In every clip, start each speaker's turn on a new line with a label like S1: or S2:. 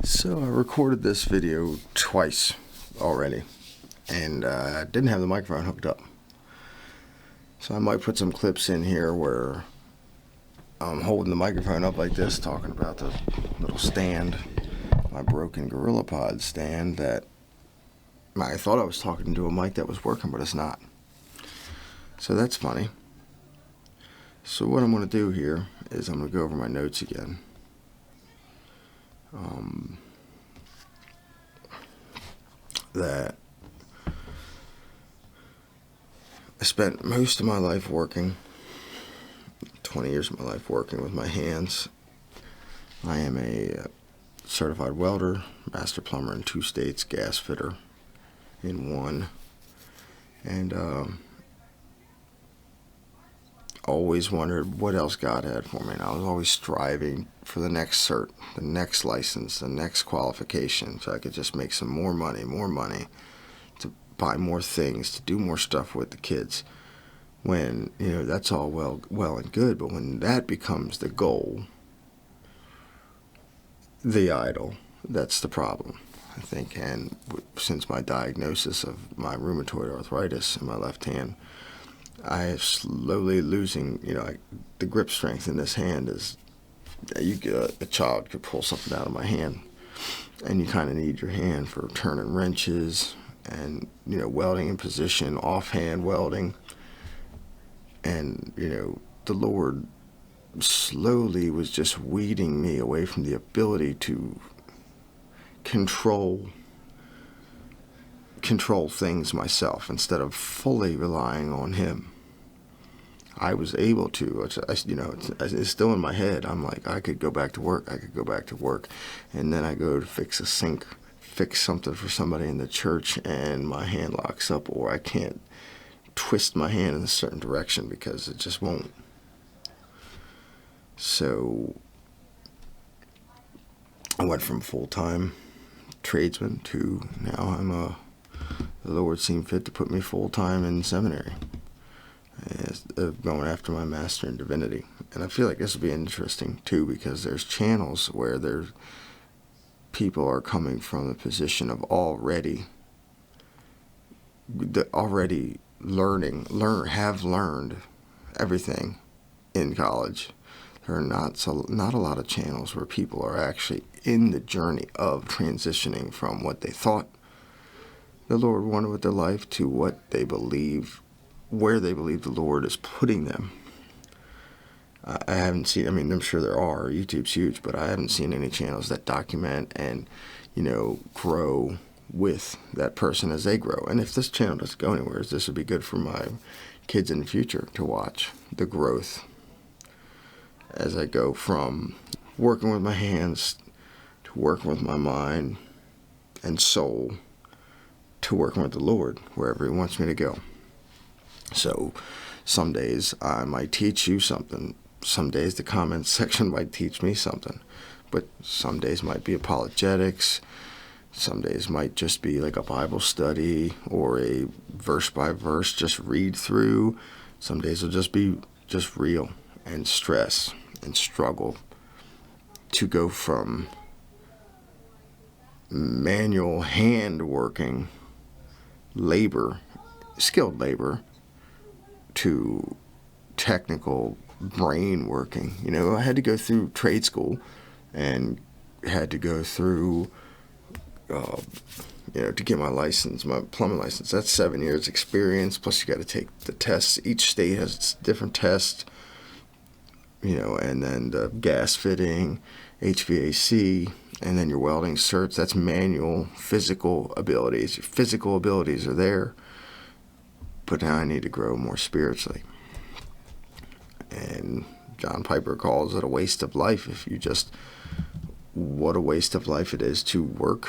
S1: So I recorded this video twice already, and I didn't have the microphone hooked up. So I might put some clips in here where I'm holding the microphone up like this, talking about the little stand, my broken GorillaPod stand that I thought I was talking to a mic that was working, but it's not. So that's funny. So what I'm going to do here is I'm going to go over my notes again. That I spent most of my life working, 20 years of my life working with my hands. I am a certified welder, master plumber in 2 states, gas fitter in 1, and always wondered what else God had for me. And I was always striving for the next cert, the next license, the next qualification, so I could just make some more money to buy more things, to do more stuff with the kids. When, that's all well and good, but when that becomes the goal, the idol, that's the problem, I think. And since my diagnosis of my rheumatoid arthritis in my left hand, I am slowly losing, the grip strength in this hand is, a child could pull something out of my hand, and you kind of need your hand for turning wrenches and, welding in position, offhand welding. And, the Lord slowly was just weeding me away from the ability to control things myself instead of fully relying on Him. I was able to, it's still in my head. I'm like, I could go back to work. And then I go to fix a sink, fix something for somebody in the church, and my hand locks up, or I can't twist my hand in a certain direction because it just won't. So I went from full-time tradesman to now the Lord seemed fit to put me full-time in seminary, going after my master in divinity. And I feel like this will be interesting too, because there's channels where people are coming from the position of already have learned everything in college. There are not a lot of channels where people are actually in the journey of transitioning from what they thought the Lord wanted with their life to what they believe, where they believe the Lord is putting them. I haven't seen, I'm sure there are, YouTube's huge, but I haven't seen any channels that document and, grow with that person as they grow. And if this channel doesn't go anywhere, this would be good for my kids in the future to watch the growth as I go from working with my hands to working with my mind and soul to working with the Lord wherever He wants me to go. So some days I might teach you something. Some days the comments section might teach me something. But some days might be apologetics. Some days might just be like a Bible study or a verse by verse just read through. Some days will just be just real and stress and struggle to go from manual hand working labor, skilled labor, to technical brain working. I had to go through trade school and had to go through to get my license, my plumbing license. That's 7 years experience, plus you got to take the tests. Each state has its different tests, and then the gas fitting, HVAC, and then your welding certs. That's manual, physical abilities. Your physical abilities are there, but now I need to grow more spiritually. And John Piper calls it a waste of life what a waste of life it is to work,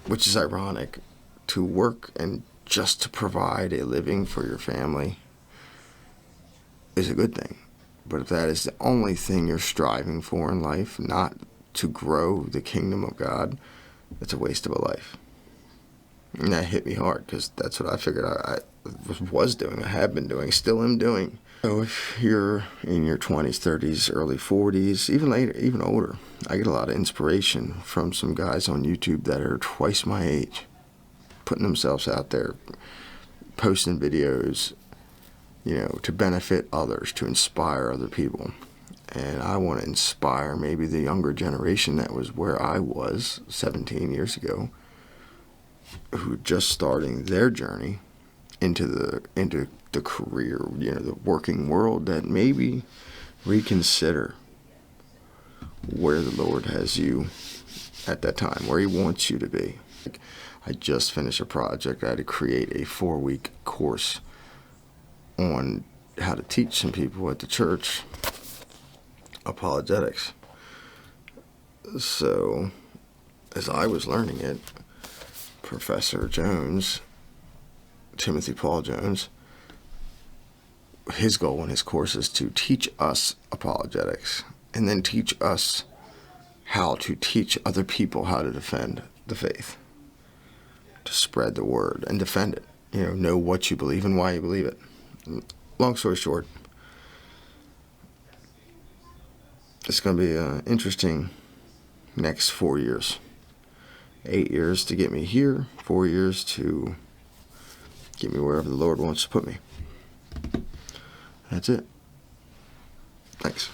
S1: which is ironic, to work and just to provide a living for your family is a good thing. But if that is the only thing you're striving for in life, not to grow the kingdom of God, it's a waste of a life. And that hit me hard, because that's what I figured I was doing, I have been doing, still am doing. So if you're in your 20s, 30s, early 40s, even later, even older, I get a lot of inspiration from some guys on YouTube that are twice my age, putting themselves out there, posting videos, to benefit others, to inspire other people. And I want to inspire maybe the younger generation that was where I was 17 years ago, who are just starting their journey into the career, the working world, that maybe reconsider where the Lord has you at that time, where He wants you to be. I just finished a project. I had to create a 4-week course on how to teach some people at the church apologetics. So, as I was learning it, Professor Jones, Timothy Paul Jones, his goal in his course is to teach us apologetics and then teach us how to teach other people how to defend the faith, to spread the word and defend it. Know what you believe and why you believe it. Long story short, it's going to be an interesting next 4 years. 8 years to get me here, 4 years to get me wherever the Lord wants to put me. That's it. Thanks.